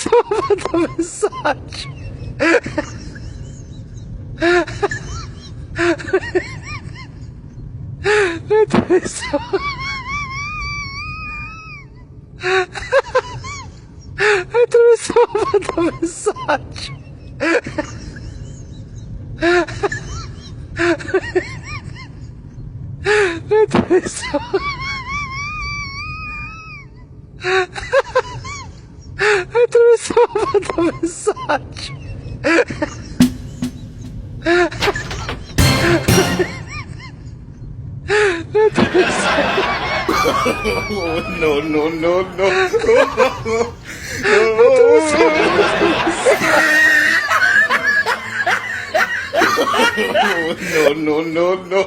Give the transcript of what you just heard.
Attraversavo un messaggio. Attraversavo un messaggio. Attraversavo un messaggio. No, no, no, no. No, no, no, no.